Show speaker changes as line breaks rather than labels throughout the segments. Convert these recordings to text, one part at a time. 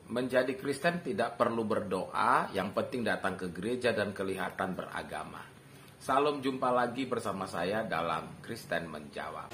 Menjadi Kristen tidak perlu berdoa, yang penting datang ke gereja dan kelihatan beragama. Salam, jumpa lagi bersama saya dalam Kristen Menjawab.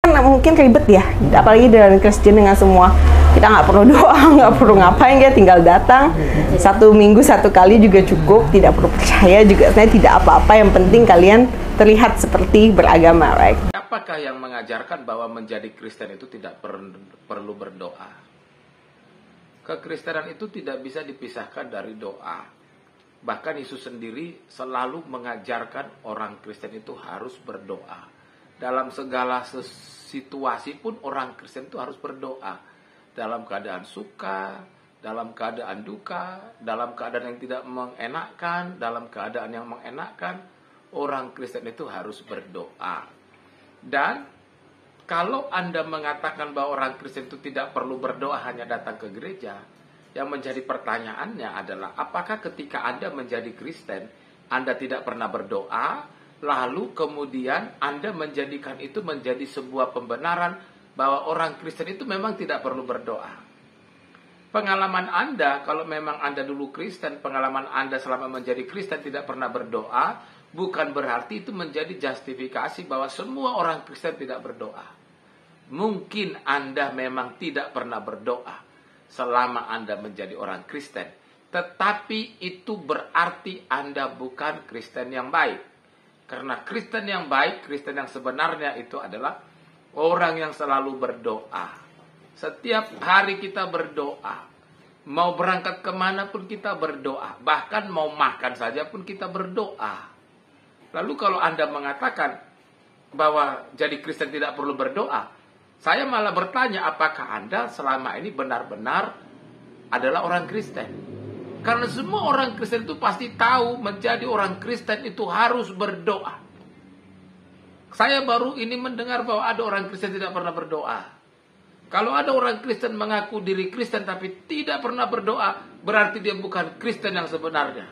Mungkin ribet ya, apalagi dalam Kristen dengan semua. Kita nggak perlu doa, nggak perlu ngapain, ya tinggal datang. 1 minggu 1 kali juga cukup, tidak perlu percaya juga, sebenarnya tidak apa-apa. Yang penting kalian terlihat seperti beragama, right?
Apakah yang mengajarkan bahwa menjadi Kristen itu tidak perlu berdoa? Kekristenan itu tidak bisa dipisahkan dari doa. Bahkan Yesus sendiri selalu mengajarkan orang Kristen itu harus berdoa. Dalam segala situasi pun orang Kristen itu harus berdoa. Dalam keadaan suka, dalam keadaan duka, dalam keadaan yang tidak mengenakkan, dalam keadaan yang mengenakkan, orang Kristen itu harus berdoa. Dan kalau Anda mengatakan bahwa orang Kristen itu tidak perlu berdoa, hanya datang ke gereja, yang menjadi pertanyaannya adalah, apakah ketika Anda menjadi Kristen, Anda tidak pernah berdoa, lalu kemudian Anda menjadikan itu menjadi sebuah pembenaran bahwa orang Kristen itu memang tidak perlu berdoa? Pengalaman Anda, kalau memang Anda dulu Kristen, pengalaman Anda selama menjadi Kristen tidak pernah berdoa, bukan berarti itu menjadi justifikasi bahwa semua orang Kristen tidak berdoa. Mungkin Anda memang tidak pernah berdoa selama Anda menjadi orang Kristen, tetapi itu berarti Anda bukan Kristen yang baik. Karena Kristen yang baik, Kristen yang sebenarnya itu adalah orang yang selalu berdoa. Setiap hari kita berdoa. Mau berangkat kemana pun kita berdoa. Bahkan mau makan saja pun kita berdoa. Lalu kalau Anda mengatakan bahwa jadi Kristen tidak perlu berdoa, saya malah bertanya, apakah Anda selama ini benar-benar adalah orang Kristen? Karena semua orang Kristen itu pasti tahu menjadi orang Kristen itu harus berdoa. Saya baru ini mendengar bahwa ada orang Kristen tidak pernah berdoa. Kalau ada orang Kristen mengaku diri Kristen tapi tidak pernah berdoa, berarti dia bukan Kristen yang sebenarnya.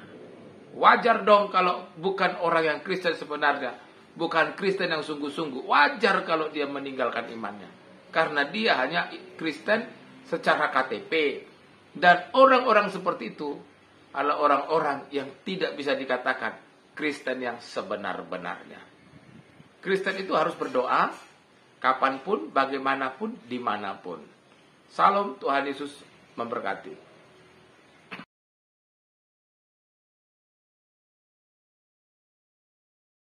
Wajar dong kalau bukan orang yang Kristen sebenarnya, bukan Kristen yang sungguh-sungguh. Wajar kalau dia meninggalkan imannya. Karena dia hanya Kristen secara KTP. Dan orang-orang seperti itu adalah orang-orang yang tidak bisa dikatakan Kristen yang sebenar-benarnya. Kristen itu harus berdoa, kapanpun, bagaimanapun, dimanapun. Salam, Tuhan Yesus memberkati.